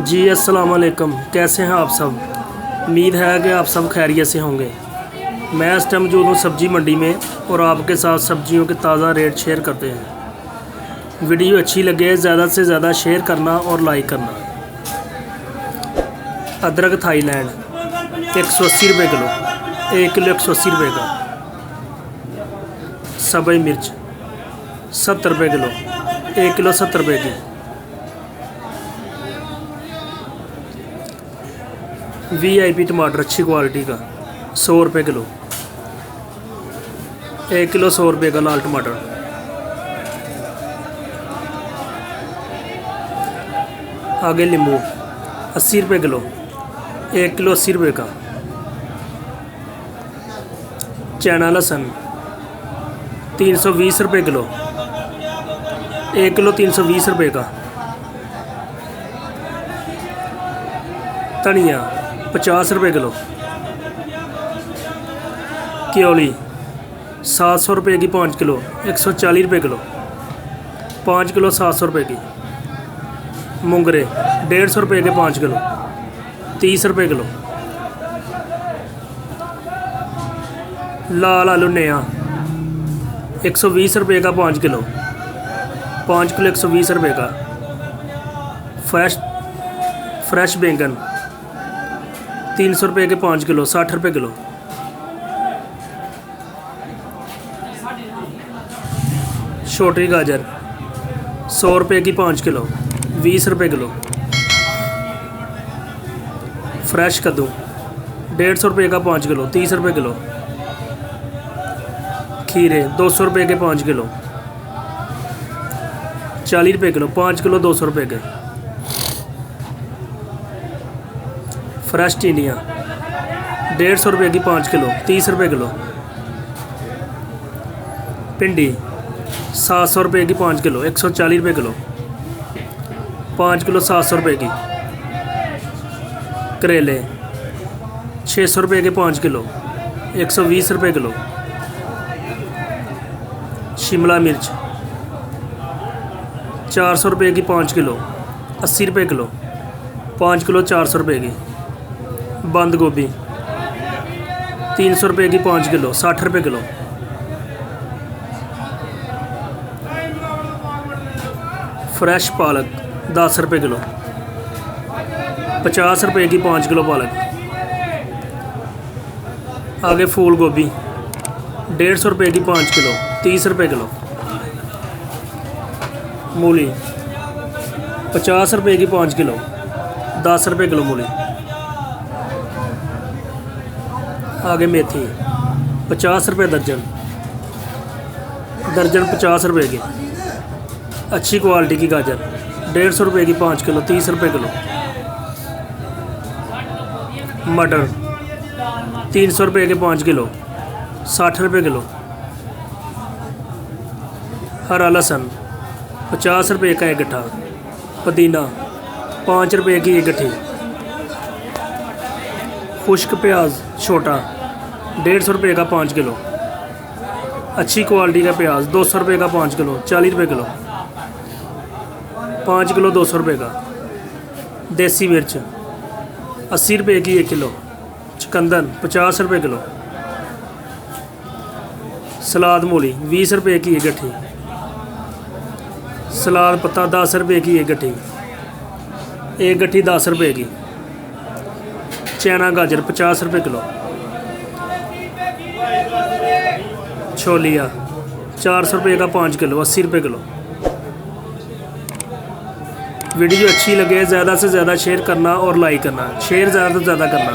जी अस्सलाम वालेकुम। कैसे हैं आप सब? उम्मीद है कि आप सब खैरियत से होंगे। मैं इस टाइम मौजूद हूँ सब्ज़ी मंडी में और आपके साथ सब्जियों के ताज़ा रेट शेयर करते हैं। वीडियो अच्छी लगे ज़्यादा से ज़्यादा शेयर करना और लाइक करना। अदरक थाईलैंड 180 रुपये किलो, 1 किलो 180 रुपये का। सब्ज़ मिर्च 70 रुपये किलो, 1 किलो 70 रुपये की। VIP टमाटर अच्छी क्वालिटी का 100 रुपये किलो, 1 किलो 100 रुपये का लाल टमाटर। आगे नींबू 80 रुपये किलो, 1 किलो 80 रुपये का। चना लहसुन 320 रुपये किलो, 1 किलो 320 रुपये का। धनिया 50 रुपये किलो। क्योली 700 रुपये की 5 किलो, 140 रुपये किलो। 5 किलो 700 रुपये की। मूंगरे 150 रुपये के 5 किलो, 30 रुपये किलो। लाल आलू नया 120 रुपये का 5 किलो, 5 किलो 120 रुपये का। फ्रेश बैंगन 300 रुपये के 5 किलो, 60 रुपये किलो। छोटी गाजर 100 रुपये की 5 किलो, 20 रुपये किलो। फ्रेश कद्दू 150 रुपये का 5 किलो, 30 रुपये किलो। खीरे 200 रुपये के 5 किलो, 40 रुपये किलो। 5 किलो 200 रुपये के। फ्रेश टिंडियाँ 150 रुपये की 5 किलो, 30 रुपये किलो। भिंडी 700 रुपये की 5 किलो, 140 रुपये किलो। 5 किलो 700 रुपये की। करेले 600 रुपये के 5 किलो, 120 रुपये किलो। शिमला मिर्च 400 रुपये की 5 किलो, 80 रुपये किलो। 5 किलो 400 रुपये की। बंद गोभी 300 रुपये की 5 किलो, 60 रुपये किलो। फ्रेश पालक 10 रुपये किलो, 50 रुपये की 5 किलो पालक। आगे फूल गोभी 150 रुपये की 5 किलो, 30 रुपये किलो। मूली 50 रुपये की 5 किलो, 10 रुपये किलो मूली। आगे मेथी 50 रुपये दर्जन, दर्जन 50 रुपये की। अच्छी क्वालिटी की गाजर 150 रुपये की 5 किलो, 30 रुपये किलो। मटर 300 रुपये के 5 किलो, 60 रुपये किलो। हरा लहसुन 50 रुपये का 1 गट्ठा। पुदीना 5 रुपये की 1 गट्ठी। खुश्क प्याज छोटा 150 रुपये का 5 किलो। अच्छी क्वालिटी का प्याज 200 रुपये का 5 किलो, 40 रुपये किलो। 5 किलो 200 रुपये का। देसी मिर्च 80 रुपये की 1 किलो। चुकंदर 50 रुपये किलो। सलाद मूली 20 रुपये की 1 गट्ठी। सलाद पत्ता 10 रुपये की 1 गट्ठी, 1 गट्ठी 10 रुपये की। चना गाजर 50 रुपये किलो। छोलिया 400 रुपये का 5 किलो, 80 रुपये किलो। वीडियो अच्छी लगे ज़्यादा से ज़्यादा शेयर करना और लाइक करना। शेयर ज़्यादा से ज़्यादा करना।